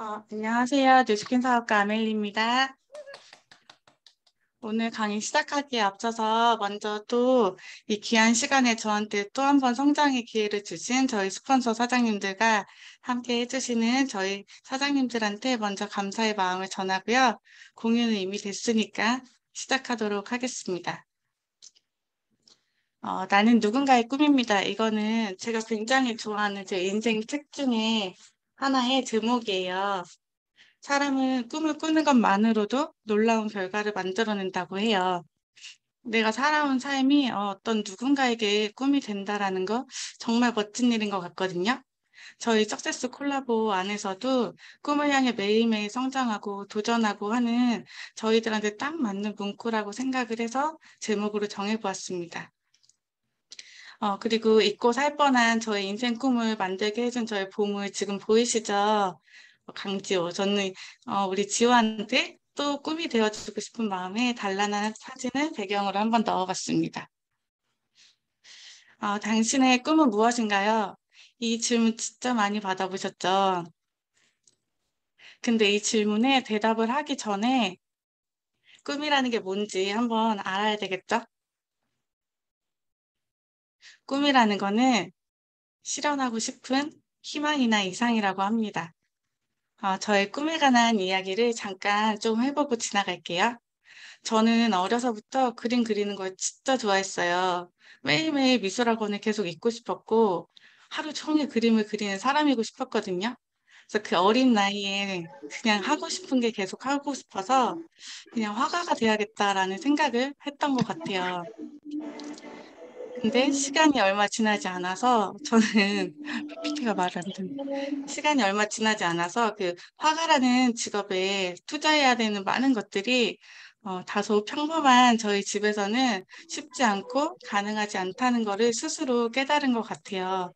안녕하세요. 뉴스킨 사업가 아멜리입니다. 오늘 강의 시작하기에 앞서서 먼저 또 이 귀한 시간에 저한테 또 한 번 성장의 기회를 주신 저희 스폰서 사장님들과 함께 해주시는 저희 사장님들한테 먼저 감사의 마음을 전하고요. 공유는 이미 됐으니까 시작하도록 하겠습니다. 나는 누군가의 꿈입니다. 이거는 제가 굉장히 좋아하는 제 인생 책 중에 하나의 제목이에요. 사람은 꿈을 꾸는 것만으로도 놀라운 결과를 만들어낸다고 해요. 내가 살아온 삶이 어떤 누군가에게 꿈이 된다라는 거 정말 멋진 일인 것 같거든요. 저희 석세스 콜라보 안에서도 꿈을 향해 매일매일 성장하고 도전하고 하는 저희들한테 딱 맞는 문구라고 생각을 해서 제목으로 정해보았습니다. 그리고 잊고 살 뻔한 저의 인생 꿈을 만들게 해준 저의 보물 지금 보이시죠? 강지호. 저는 우리 지호한테 또 꿈이 되어주고 싶은 마음에 단란한 사진을 배경으로 한번 넣어봤습니다. 당신의 꿈은 무엇인가요? 이 질문 진짜 많이 받아보셨죠? 근데 이 질문에 대답을 하기 전에 꿈이라는 게 뭔지 한번 알아야 되겠죠? 꿈이라는 거는 실현하고 싶은 희망이나 이상이라고 합니다. 저의 꿈에 관한 이야기를 잠깐 좀 해보고 지나갈게요. 저는 어려서부터 그림 그리는 걸 진짜 좋아했어요. 매일매일 미술학원을 계속 있고 싶었고, 하루 종일 그림을 그리는 사람이고 싶었거든요. 그래서 그 어린 나이에 그냥 하고 싶은 게 계속 하고 싶어서 그냥 화가가 돼야겠다라는 생각을 했던 것 같아요. 근데 시간이 얼마 지나지 않아서 저는 PPT가 말을 안 듣네. 시간이 얼마 지나지 않아서 그 화가라는 직업에 투자해야 되는 많은 것들이 다소 평범한 저희 집에서는 쉽지 않고 가능하지 않다는 거를 스스로 깨달은 것 같아요.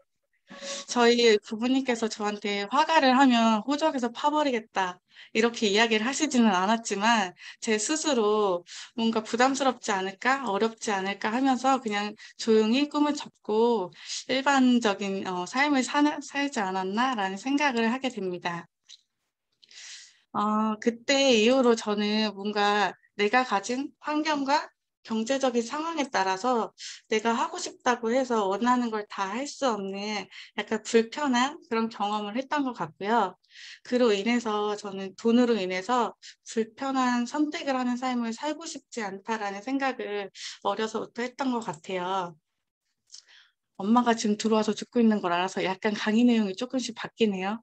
저희 부모님께서 저한테 화가를 하면 호적에서 파버리겠다. 이렇게 이야기를 하시지는 않았지만 제 스스로 뭔가 부담스럽지 않을까, 어렵지 않을까 하면서 그냥 조용히 꿈을 접고 일반적인 삶을 살지 않았나라는 생각을 하게 됩니다. 그때 이후로 저는 뭔가 내가 가진 환경과 경제적인 상황에 따라서 내가 하고 싶다고 해서 원하는 걸 다 할 수 없는 약간 불편한 그런 경험을 했던 것 같고요. 그로 인해서 저는 돈으로 인해서 불편한 선택을 하는 삶을 살고 싶지 않다라는 생각을 어려서부터 했던 것 같아요. 엄마가 지금 들어와서 듣고 있는 걸 알아서 약간 강의 내용이 조금씩 바뀌네요.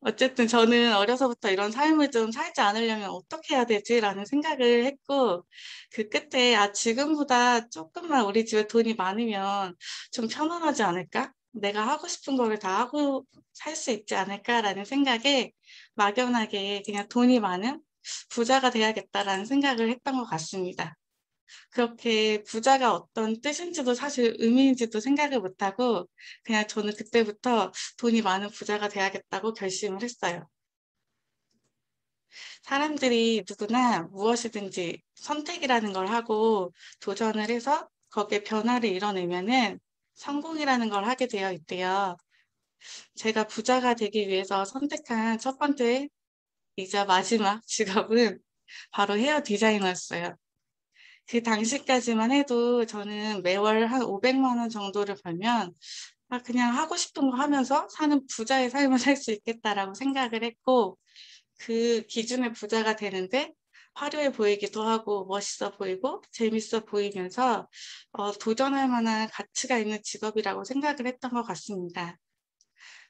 어쨌든 저는 어려서부터 이런 삶을 좀 살지 않으려면 어떻게 해야 되지라는 생각을 했고, 그 끝에, 지금보다 조금만 우리 집에 돈이 많으면 좀 편안하지 않을까? 내가 하고 싶은 거를 다 하고 살 수 있지 않을까라는 생각에 막연하게 그냥 돈이 많은 부자가 돼야겠다라는 생각을 했던 것 같습니다. 그렇게 부자가 어떤 뜻인지도 사실 의미인지도 생각을 못하고 그냥 저는 그때부터 돈이 많은 부자가 돼야겠다고 결심을 했어요. 사람들이 누구나 무엇이든지 선택이라는 걸 하고 도전을 해서 거기에 변화를 이뤄내면은 성공이라는 걸 하게 되어 있대요. 제가 부자가 되기 위해서 선택한 첫 번째 이자 마지막 직업은 바로 헤어 디자이너였어요. 그 당시까지만 해도 저는 매월 한 500만 원 정도를 벌면 그냥 하고 싶은 거 하면서 사는 부자의 삶을 살 수 있겠다라고 생각을 했고 그 기준의 부자가 되는데 화려해 보이기도 하고 멋있어 보이고 재밌어 보이면서 도전할 만한 가치가 있는 직업이라고 생각을 했던 것 같습니다.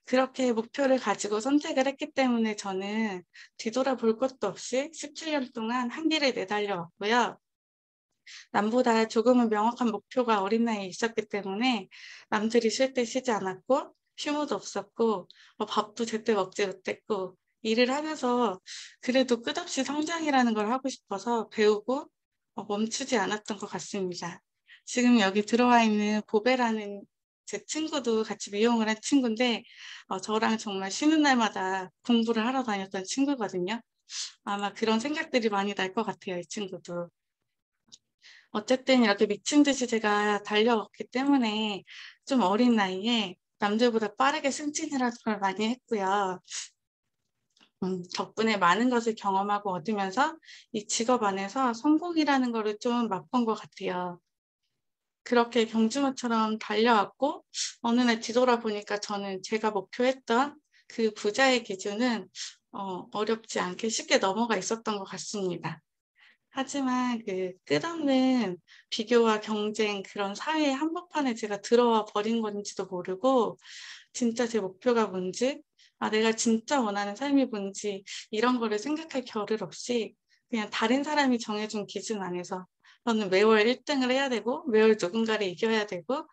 그렇게 목표를 가지고 선택을 했기 때문에 저는 뒤돌아볼 것도 없이 17년 동안 한 길을 내달려 왔고요. 남보다 조금은 명확한 목표가 어린 나이에 있었기 때문에 남들이 쉴 때 쉬지 않았고 휴무도 없었고 밥도 제때 먹지 못했고 일을 하면서 그래도 끝없이 성장이라는 걸 하고 싶어서 배우고 멈추지 않았던 것 같습니다. 지금 여기 들어와 있는 보배라는 제 친구도 같이 미용을 한 친구인데 저랑 정말 쉬는 날마다 공부를 하러 다녔던 친구거든요. 아마 그런 생각들이 많이 날 것 같아요, 이 친구도. 어쨌든 이렇게 미친 듯이 제가 달려왔기 때문에 좀 어린 나이에 남들보다 빠르게 승진이라는 걸 많이 했고요. 덕분에 많은 것을 경험하고 얻으면서 이 직업 안에서 성공이라는 거를 좀 맛본 것 같아요. 그렇게 경주마처럼 달려왔고 어느 날 뒤돌아보니까 저는 제가 목표했던 그 부자의 기준은 어렵지 않게 쉽게 넘어가 있었던 것 같습니다. 하지만 그 끝없는 비교와 경쟁 그런 사회의 한복판에 제가 들어와 버린 건지도 모르고 진짜 제 목표가 뭔지 내가 진짜 원하는 삶이 뭔지 이런 거를 생각할 겨를 없이 그냥 다른 사람이 정해 준 기준 안에서 저는 매월 1 등을 해야 되고 매월 누군가를 이겨야 되고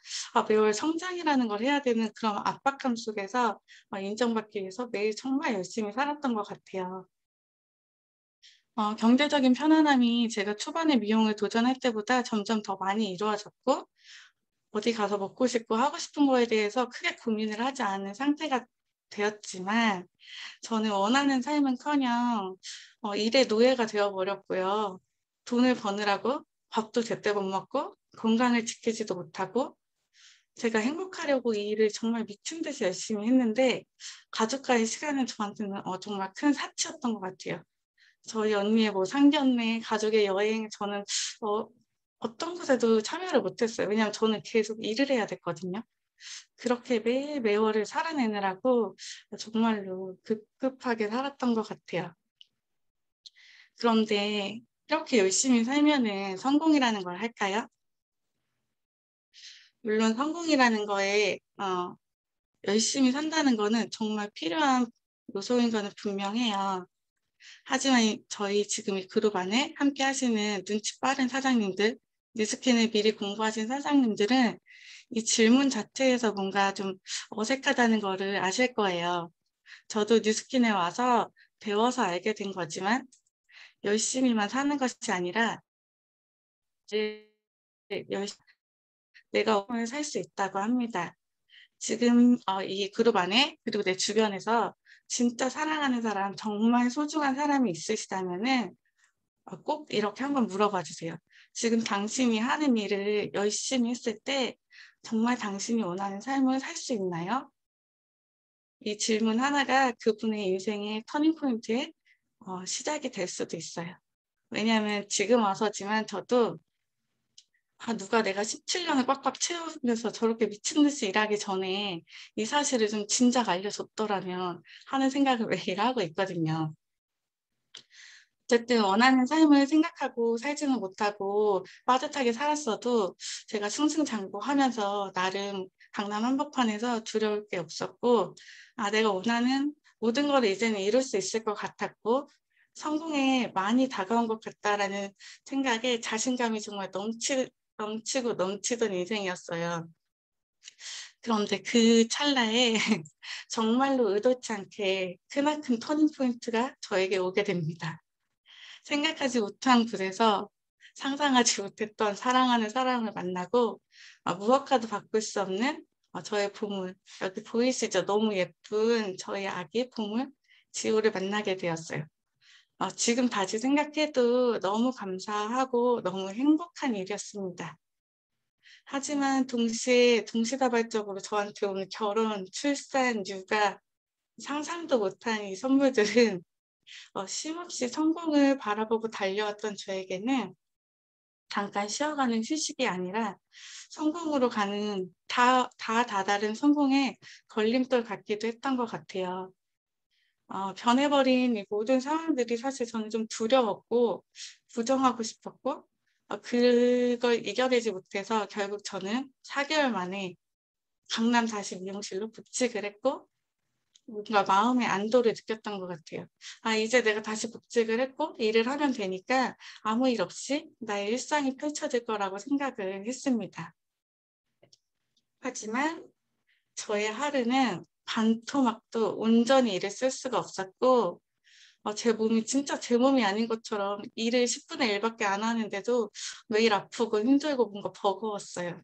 매월 성장이라는 걸 해야 되는 그런 압박감 속에서 인정받기 위해서 매일 정말 열심히 살았던 것 같아요. 경제적인 편안함이 제가 초반에 미용을 도전할 때보다 점점 더 많이 이루어졌고 어디 가서 먹고 싶고 하고 싶은 거에 대해서 크게 고민을 하지 않은 상태가 되었지만 저는 원하는 삶은커녕 일의 노예가 되어 버렸고요. 돈을 버느라고 밥도 제때 못 먹고 건강을 지키지도 못하고 제가 행복하려고 이 일을 정말 미친 듯이 열심히 했는데 가족과의 시간은 저한테는 정말 큰 사치였던 것 같아요. 저희 언니의 뭐 상견례, 가족의 여행 저는 어 어떤 곳에도 참여를 못 했어요. 왜냐하면 저는 계속 일을 해야 됐거든요. 그렇게 매월을 살아내느라고 정말로 급급하게 살았던 것 같아요. 그런데 이렇게 열심히 살면은 성공이라는 걸 할까요? 물론 성공이라는 거에 열심히 산다는 거는 정말 필요한 요소인 거는 분명해요. 하지만 저희 지금 이 그룹 안에 함께 하시는 눈치 빠른 사장님들, 뉴스킨을 미리 공부하신 사장님들은 이 질문 자체에서 뭔가 좀 어색하다는 거를 아실 거예요. 저도 뉴스킨에 와서 배워서 알게 된 거지만 열심히만 사는 것이 아니라 이제 열 내가 오늘 살 수 있다고 합니다. 지금 이 그룹 안에 그리고 내 주변에서 진짜 사랑하는 사람, 정말 소중한 사람이 있으시다면은 꼭 이렇게 한번 물어봐 주세요. 지금 당신이 하는 일을 열심히 했을 때 정말 당신이 원하는 삶을 살 수 있나요? 이 질문 하나가 그분의 인생의 터닝 포인트의 시작이 될 수도 있어요. 왜냐하면 지금 와서지만 저도 누가 내가 17 년을 꽉꽉 채우면서 저렇게 미친 듯이 일하기 전에 이 사실을 좀 진작 알려줬더라면 하는 생각을 매일 하고 있거든요. 어쨌든 원하는 삶을 생각하고 살지는 못하고 빠듯하게 살았어도 제가 승승장구하면서 나름 강남 한복판에서 두려울 게 없었고 내가 원하는 모든 걸 이제는 이룰 수 있을 것 같았고 성공에 많이 다가온 것 같다라는 생각에 자신감이 정말 넘치고 넘치던 인생이었어요. 그런데 그 찰나에 정말로 의도치 않게 크나큰 터닝 포인트가 저에게 오게 됩니다. 생각하지 못한 곳에서 상상하지 못했던 사랑하는 사람을 만나고 무엇과도 바꿀 수 없는 저의 보물, 여기 보이시죠? 너무 예쁜 저희 아기 보물 지호를 만나게 되었어요. 지금 다시 생각해도 너무 감사하고 너무 행복한 일이었습니다. 하지만 동시에 동시다발적으로 저한테 오는 결혼, 출산, 육아 상상도 못한 이 선물들은 쉼없이 성공을 바라보고 달려왔던 저에게는 잠깐 쉬어가는 휴식이 아니라 성공으로 가는 다 다다른 성공의 걸림돌 같기도 했던 것 같아요. 변해버린 이 모든 상황들이 사실 저는 좀 두려웠고 부정하고 싶었고 그걸 이겨내지 못해서 결국 저는 4개월 만에 강남 다시 미용실로 복직을 했고 뭔가 마음의 안도를 느꼈던 것 같아요. 이제 내가 다시 복직을 했고 일을 하면 되니까 아무 일 없이 나의 일상이 펼쳐질 거라고 생각을 했습니다. 하지만 저의 하루는 반토막도 온전히 일을 쓸 수가 없었고 제 몸이 진짜 제 몸이 아닌 것처럼 일을 10분의 1 밖에 안 하는데도 매일 아프고 힘들고 뭔가 버거웠어요.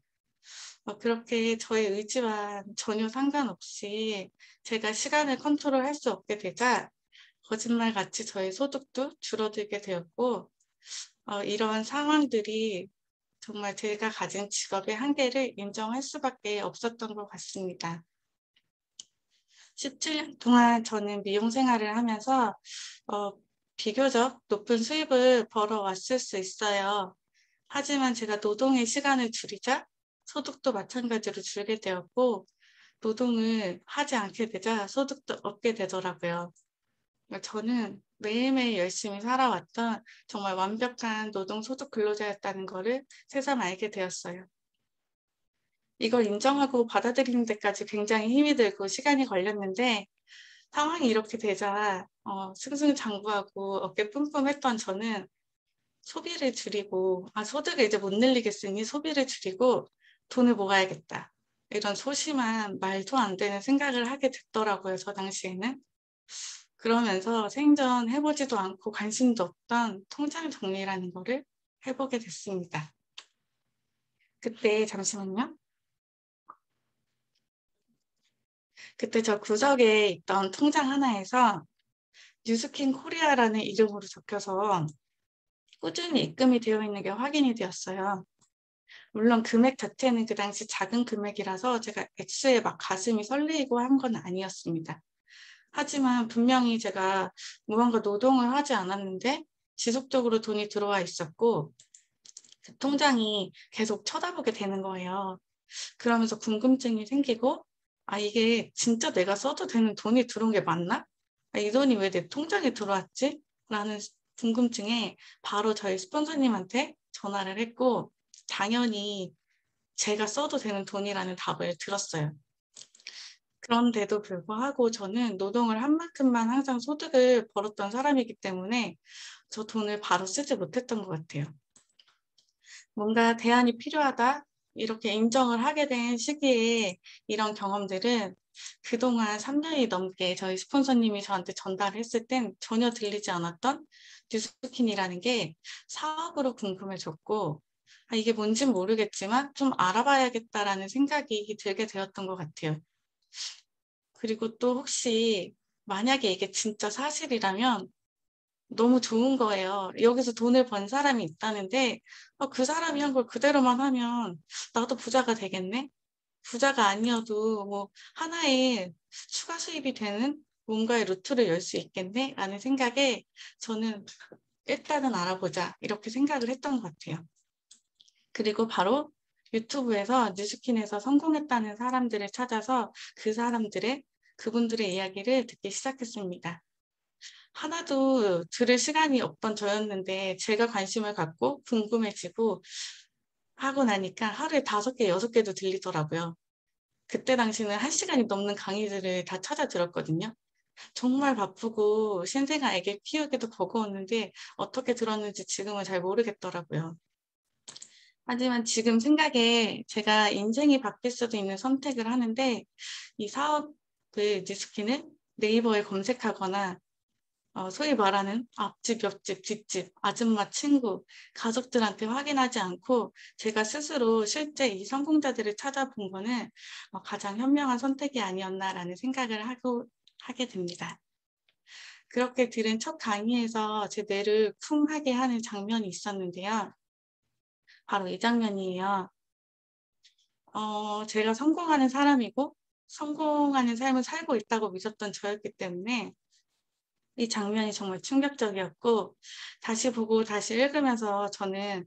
그렇게 저의 의지와 전혀 상관없이 제가 시간을 컨트롤할 수 없게 되자 거짓말같이 저의 소득도 줄어들게 되었고 이러한 상황들이 정말 제가 가진 직업의 한계를 인정할 수밖에 없었던 것 같습니다. 17년 동안 저는 미용 생활을 하면서 어, 비교적 높은 수입을 벌어왔을 수 있어요. 하지만 제가 노동의 시간을 줄이자 소득도 마찬가지로 줄게 되었고, 노동을 하지 않게 되자 소득도 없게 되더라고요. 저는 매일매일 열심히 살아왔던 정말 완벽한 노동소득 근로자였다는 것을 새삼 알게 되었어요. 이걸 인정하고 받아들이는 데까지 굉장히 힘이 들고 시간이 걸렸는데, 상황이 이렇게 되자 승승장구하고 어깨 뿜뿜했던 저는 소비를 줄이고, 소득을 이제 못 늘리겠으니 소비를 줄이고 돈을 모아야겠다, 이런 소심한 말도 안 되는 생각을 하게 됐더라고요, 저 당시에는. 그러면서 생전 해보지도 않고 관심도 없던 통장 정리라는 거를 해보게 됐습니다. 그때 잠시만요. 그때 저 구석에 있던 통장 하나에서 뉴스킨 코리아라는 이름으로 적혀서 꾸준히 입금이 되어 있는 게 확인이 되었어요. 물론 금액 자체는 그 당시 작은 금액이라서 제가 액수에 막 가슴이 설레이고 한 건 아니었습니다. 하지만 분명히 제가 무언가 노동을 하지 않았는데 지속적으로 돈이 들어와 있었고, 그 통장이 계속 쳐다보게 되는 거예요. 그러면서 궁금증이 생기고, 이게 진짜 내가 써도 되는 돈이 들어온 게 맞나? 이 돈이 왜 내 통장에 들어왔지? 라는 궁금증에 바로 저희 스폰서님한테 전화를 했고, 당연히 제가 써도 되는 돈이라는 답을 들었어요. 그런데도 불구하고 저는 노동을 한 만큼만 항상 소득을 벌었던 사람이기 때문에 저 돈을 바로 쓰지 못했던 것 같아요. 뭔가 대안이 필요하다, 이렇게 인정을 하게 된 시기에 이런 경험들은 그동안 3년이 넘게 저희 스폰서님이 저한테 전달했을 땐 전혀 들리지 않았던 뉴스킨이라는 게 사업으로 궁금해졌고, 이게 뭔진 모르겠지만 좀 알아봐야겠다라는 생각이 들게 되었던 것 같아요. 그리고 또 혹시 만약에 이게 진짜 사실이라면 너무 좋은 거예요. 여기서 돈을 번 사람이 있다는데 그 사람이 한 걸 그대로만 하면 나도 부자가 되겠네? 부자가 아니어도 뭐 하나의 추가 수입이 되는 뭔가의 루트를 열 수 있겠네? 라는 생각에 저는 일단은 알아보자, 이렇게 생각을 했던 것 같아요. 그리고 바로 유튜브에서 뉴스킨에서 성공했다는 사람들을 찾아서 그분들의 이야기를 듣기 시작했습니다. 하나도 들을 시간이 없던 저였는데 제가 관심을 갖고 궁금해지고 하고 나니까 하루에 5개, 6개도 들리더라고요. 그때 당시는 1시간이 넘는 강의들을 다 찾아 들었거든요. 정말 바쁘고 신생아 애기 키우기도 버거웠는데 어떻게 들었는지 지금은 잘 모르겠더라고요. 하지만 지금 생각에 제가 인생이 바뀔 수도 있는 선택을 하는데, 이 사업을 뉴스킨을 네이버에 검색하거나 소위 말하는 앞집, 옆집, 뒷집, 아줌마, 친구, 가족들한테 확인하지 않고 제가 스스로 실제 이 성공자들을 찾아본 거는 가장 현명한 선택이 아니었나라는 생각을 하게 됩니다. 그렇게 들은 첫 강의에서 제 뇌를 쿵 하게 하는 장면이 있었는데요. 바로 이 장면이에요. 제가 성공하는 사람이고 성공하는 삶을 살고 있다고 믿었던 저였기 때문에 이 장면이 정말 충격적이었고, 다시 보고 다시 읽으면서 저는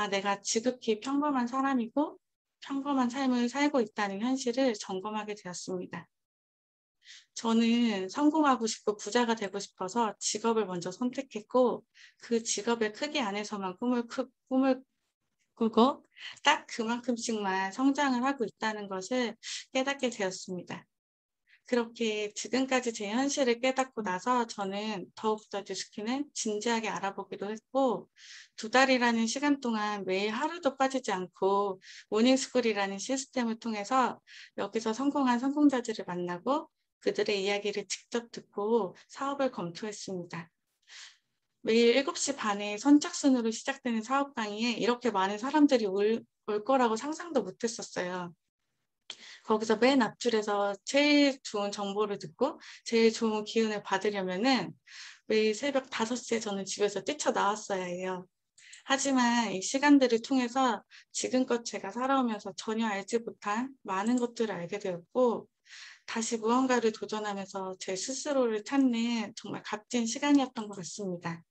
내가 지극히 평범한 사람이고 평범한 삶을 살고 있다는 현실을 점검하게 되었습니다. 저는 성공하고 싶고 부자가 되고 싶어서 직업을 먼저 선택했고, 그 직업의 크기 안에서만 꿈을 꾸고 딱 그만큼씩만 성장을 하고 있다는 것을 깨닫게 되었습니다. 그렇게 지금까지 제 현실을 깨닫고 나서 저는 더욱더 뉴스킨을 진지하게 알아보기도 했고, 2달이라는 시간 동안 매일 하루도 빠지지 않고 모닝스쿨이라는 시스템을 통해서 여기서 성공한 성공자들을 만나고 그들의 이야기를 직접 듣고 사업을 검토했습니다. 매일 7시 반에 선착순으로 시작되는 사업 강의에 이렇게 많은 사람들이 올 거라고 상상도 못했었어요. 거기서 맨 앞줄에서 제일 좋은 정보를 듣고 제일 좋은 기운을 받으려면은 매일 새벽 5시에 저는 집에서 뛰쳐나왔어야 해요. 하지만 이 시간들을 통해서 지금껏 제가 살아오면서 전혀 알지 못한 많은 것들을 알게 되었고, 다시 무언가를 도전하면서 제 스스로를 찾는 정말 값진 시간이었던 것 같습니다.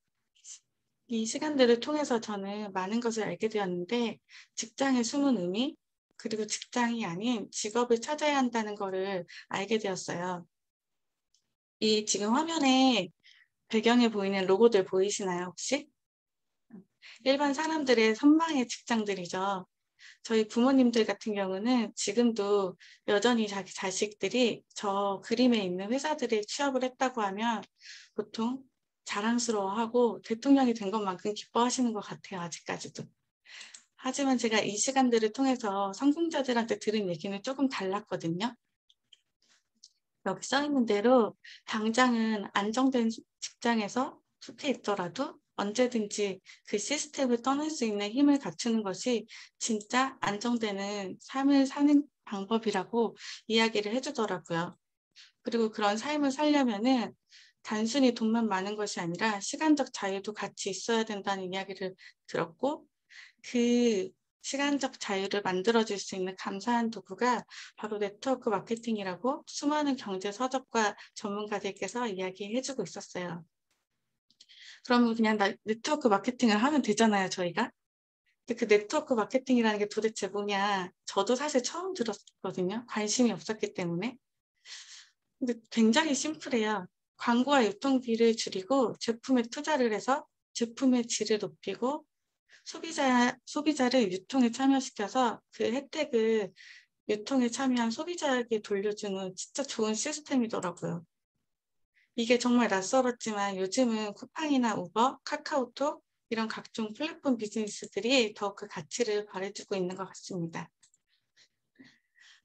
이 시간들을 통해서 저는 많은 것을 알게 되었는데 직장의 숨은 의미, 그리고 직장이 아닌 직업을 찾아야 한다는 거를 알게 되었어요. 이 지금 화면에 배경에 보이는 로고들 보이시나요, 혹시? 일반 사람들의 선망의 직장들이죠. 저희 부모님들 같은 경우는 지금도 여전히 자기 자식들이 저 그림에 있는 회사들에 취업을 했다고 하면 보통 자랑스러워하고 대통령이 된 것만큼 기뻐하시는 것 같아요, 아직까지도. 하지만 제가 이 시간들을 통해서 성공자들한테 들은 얘기는 조금 달랐거든요. 여기 써 있는 대로 당장은 안정된 직장에서 속해 있더라도 언제든지 그 시스템을 떠날 수 있는 힘을 갖추는 것이 진짜 안정되는 삶을 사는 방법이라고 이야기를 해주더라고요. 그리고 그런 삶을 살려면은 단순히 돈만 많은 것이 아니라 시간적 자유도 같이 있어야 된다는 이야기를 들었고, 그 시간적 자유를 만들어줄 수 있는 감사한 도구가 바로 네트워크 마케팅이라고 수많은 경제 서적과 전문가들께서 이야기해주고 있었어요. 그러면 그냥 네트워크 마케팅을 하면 되잖아요, 저희가. 근데 그 네트워크 마케팅이라는 게 도대체 뭐냐? 저도 사실 처음 들었거든요. 관심이 없었기 때문에. 근데 굉장히 심플해요. 광고와 유통비를 줄이고 제품에 투자를 해서 제품의 질을 높이고 소비자를 유통에 참여시켜서 그 혜택을 유통에 참여한 소비자에게 돌려주는 진짜 좋은 시스템이더라고요. 이게 정말 낯설었지만 요즘은 쿠팡이나 우버, 카카오톡 이런 각종 플랫폼 비즈니스들이 더욱 그 가치를 발휘해주고 있는 것 같습니다.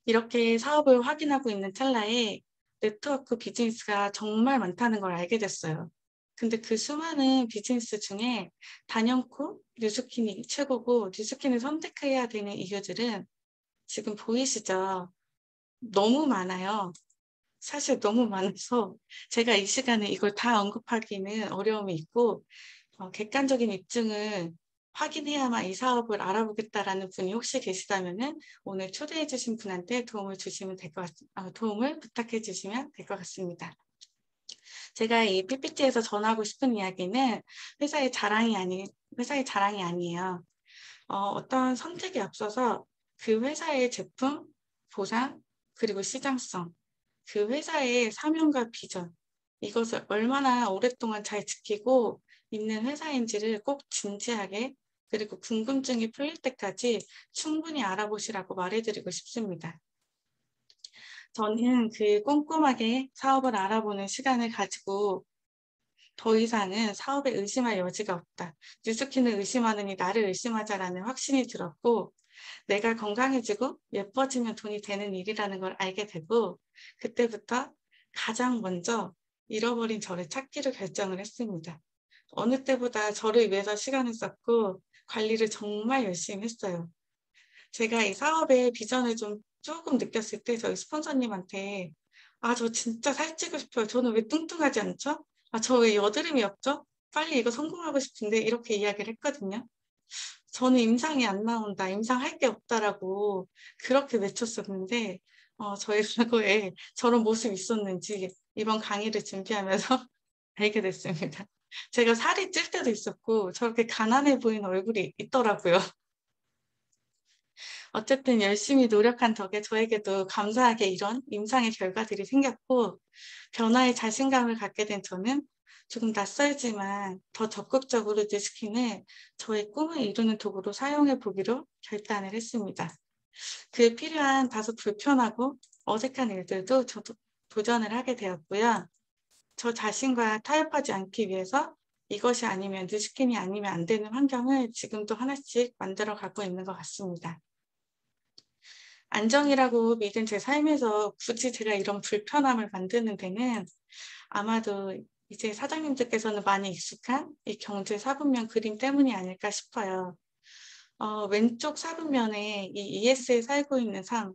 이렇게 사업을 확인하고 있는 찰나에 네트워크 비즈니스가 정말 많다는 걸 알게 됐어요. 근데 그 수많은 비즈니스 중에 단연코 뉴스킨이 최고고 뉴스킨을 선택해야 되는 이유들은 지금 보이시죠? 너무 많아요. 사실 너무 많아서 제가 이 시간에 이걸 다 언급하기는 어려움이 있고 객관적인 입증을 확인해야만 이 사업을 알아보겠다라는 분이 혹시 계시다면은 오늘 초대해 주신 분한테 도움을 부탁해 주시면 될 것 같습니다. 제가 이 PPT에서 전하고 싶은 이야기는 회사의 자랑이 아니에요. 어떤 선택에 앞서서 그 회사의 제품, 보상, 그리고 시장성, 그 회사의 사명과 비전, 이것을 얼마나 오랫동안 잘 지키고 있는 회사인지를 꼭 진지하게 그리고 궁금증이 풀릴 때까지 충분히 알아보시라고 말해드리고 싶습니다. 저는 그 꼼꼼하게 사업을 알아보는 시간을 가지고 더 이상은 사업에 의심할 여지가 없다. 뉴스킨을 의심하느니 나를 의심하자라는 확신이 들었고 내가 건강해지고 예뻐지면 돈이 되는 일이라는 걸 알게 되고 그때부터 가장 먼저 잃어버린 저를 찾기로 결정을 했습니다. 어느 때보다 저를 위해서 시간을 썼고 관리를 정말 열심히 했어요. 제가 이 사업의 비전을 좀 조금 느꼈을 때 저희 스폰서님한테 저 진짜 살찌고 싶어요. 저는 왜 뚱뚱하지 않죠? 저 왜 여드름이 없죠? 빨리 이거 성공하고 싶은데 이렇게 이야기를 했거든요. 저는 임상이 안 나온다, 임상할 게 없다라고 그렇게 외쳤었는데 저의 과거에 저런 모습이 있었는지 이번 강의를 준비하면서 알게 됐습니다. 제가 살이 찔 때도 있었고 저렇게 가난해 보이는 얼굴이 있더라고요. 어쨌든 열심히 노력한 덕에 저에게도 감사하게 이런 임상의 결과들이 생겼고 변화에 자신감을 갖게 된 저는 조금 낯설지만 더 적극적으로 뉴스킨을 저의 꿈을 이루는 도구로 사용해 보기로 결단을 했습니다. 그에 필요한 다소 불편하고 어색한 일들도 저도 도전을 하게 되었고요. 저 자신과 타협하지 않기 위해서 이것이 아니면 뉴스킨이 아니면 안 되는 환경을 지금도 하나씩 만들어 가고 있는 것 같습니다. 안정이라고 믿은 제 삶에서 굳이 제가 이런 불편함을 만드는 데는 아마도 이제 사장님들께서는 많이 익숙한 이 경제 사분면 그림 때문이 아닐까 싶어요. 왼쪽 사분면에 이 ES에 살고 있는 삶,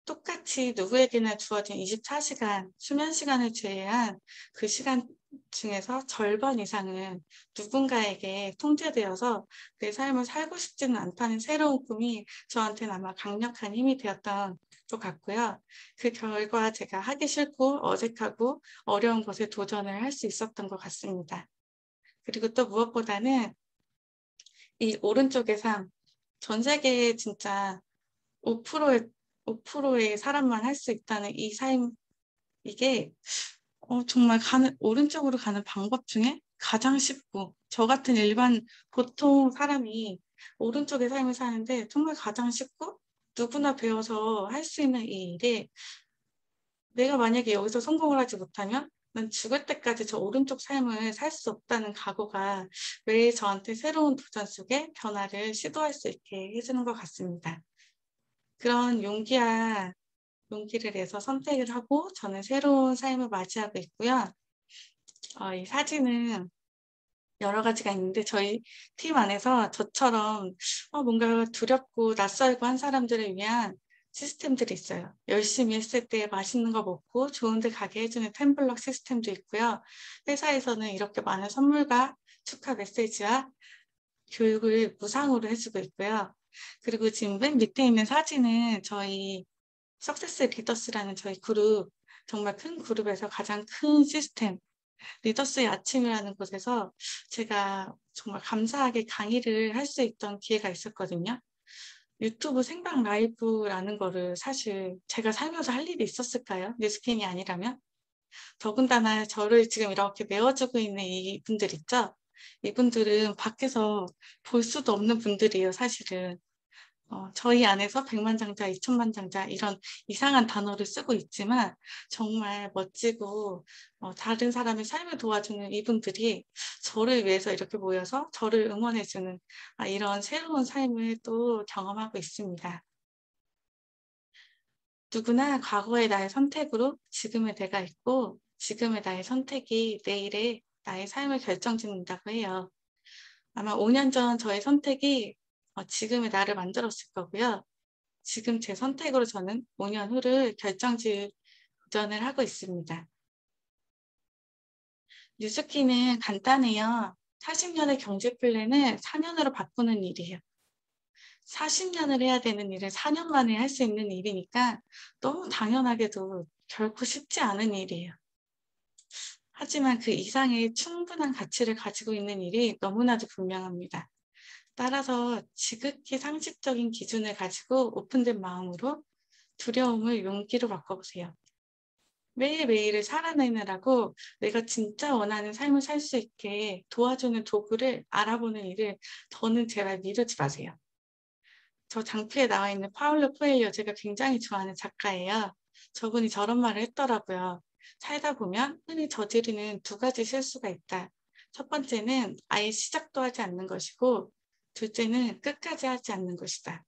똑같이 누구에게나 주어진 24시간, 수면 시간을 제외한 그 시간 중에서 절반 이상은 누군가에게 통제되어서 내 삶을 살고 싶지는 않다는 새로운 꿈이 저한테는 아마 강력한 힘이 되었던 것 같고요. 그 결과 제가 하기 싫고 어색하고 어려운 것에 도전을 할 수 있었던 것 같습니다. 그리고 또 무엇보다는 이 오른쪽의 삶, 전 세계에 진짜 5%의 5%의 사람만 할 수 있다는 이 삶, 이게 정말 오른쪽으로 가는 방법 중에 가장 쉽고, 저 같은 일반 보통 사람이 오른쪽의 삶을 사는데 정말 가장 쉽고 누구나 배워서 할 수 있는 이 일에, 내가 만약에 여기서 성공을 하지 못하면 난 죽을 때까지 저 오른쪽 삶을 살 수 없다는 각오가 매일 저한테 새로운 도전 속에 변화를 시도할 수 있게 해주는 것 같습니다. 그런 용기를 내서 선택을 하고 저는 새로운 삶을 맞이하고 있고요. 이 사진은 여러 가지가 있는데 저희 팀 안에서 저처럼 뭔가 두렵고 낯설고 한 사람들을 위한 시스템들이 있어요. 열심히 했을 때 맛있는 거 먹고 좋은 데 가게 해주는 템블럭 시스템도 있고요. 회사에서는 이렇게 많은 선물과 축하 메시지와 교육을 무상으로 해주고 있고요. 그리고 지금 맨 밑에 있는 사진은 저희 석세스 리더스라는 저희 그룹, 정말 큰 그룹에서 가장 큰 시스템, 리더스의 아침이라는 곳에서 제가 정말 감사하게 강의를 할 수 있던 기회가 있었거든요. 유튜브 생방 라이브라는 거를 사실 제가 살면서 할 일이 있었을까요? 뉴스캔이 아니라면? 더군다나 저를 지금 이렇게 메워주고 있는 이분들 있죠? 이분들은 밖에서 볼 수도 없는 분들이에요, 사실은. 저희 안에서 백만장자, 이천만장자 이런 이상한 단어를 쓰고 있지만 정말 멋지고 다른 사람의 삶을 도와주는 이분들이 저를 위해서 이렇게 모여서 저를 응원해주는 이런 새로운 삶을 또 경험하고 있습니다. 누구나 과거의 나의 선택으로 지금의 내가 있고 지금의 나의 선택이 내일의 나의 삶을 결정짓는다고 해요. 아마 5년 전 저의 선택이 지금의 나를 만들었을 거고요. 지금 제 선택으로 저는 5년 후를 결정지을 도전을 하고 있습니다. 뉴스키는 간단해요. 40년의 경제 플랜을 4년으로 바꾸는 일이에요. 40년을 해야 되는 일을 4년 만에 할 수 있는 일이니까 너무 당연하게도 결코 쉽지 않은 일이에요. 하지만 그 이상의 충분한 가치를 가지고 있는 일이 너무나도 분명합니다. 따라서 지극히 상식적인 기준을 가지고 오픈된 마음으로 두려움을 용기로 바꿔보세요. 매일매일을 살아내느라고 내가 진짜 원하는 삶을 살 수 있게 도와주는 도구를 알아보는 일을 더는 제발 미루지 마세요. 저 장피에 나와 있는 파울로 코엘료, 제가 굉장히 좋아하는 작가예요. 저분이 저런 말을 했더라고요. 살다 보면 흔히 저지르는 두 가지 실수가 있다. 첫 번째는 아예 시작도 하지 않는 것이고, 둘째는 끝까지 하지 않는 것이다.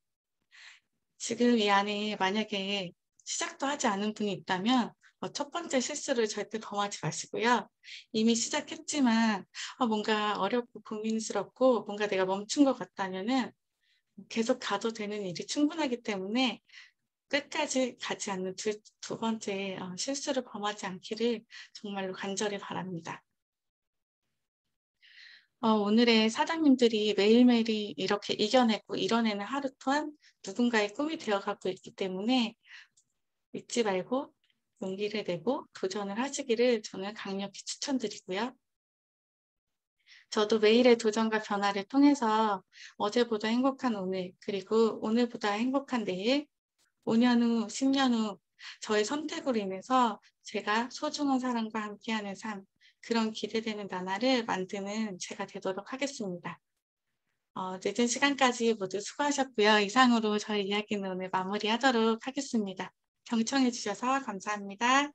지금 이 안에 만약에 시작도 하지 않은 분이 있다면 첫 번째 실수를 절대 범하지 마시고요. 이미 시작했지만 뭔가 어렵고 고민스럽고 뭔가 내가 멈춘 것 같다면은 계속 가도 되는 일이 충분하기 때문에 끝까지 가지 않는 두 번째 실수를 범하지 않기를 정말로 간절히 바랍니다. 오늘의 사장님들이 매일매일이 이렇게 이겨내고 이뤄내는 하루 또한 누군가의 꿈이 되어가고 있기 때문에 잊지 말고 용기를 내고 도전을 하시기를 저는 강력히 추천드리고요. 저도 매일의 도전과 변화를 통해서 어제보다 행복한 오늘, 그리고 오늘보다 행복한 내일, 5년 후, 10년 후 저의 선택으로 인해서 제가 소중한 사람과 함께하는 삶, 그런 기대되는 나날을 만드는 제가 되도록 하겠습니다. 늦은 시간까지 모두 수고하셨고요. 이상으로 저희 이야기는 오늘 마무리하도록 하겠습니다. 경청해 주셔서 감사합니다.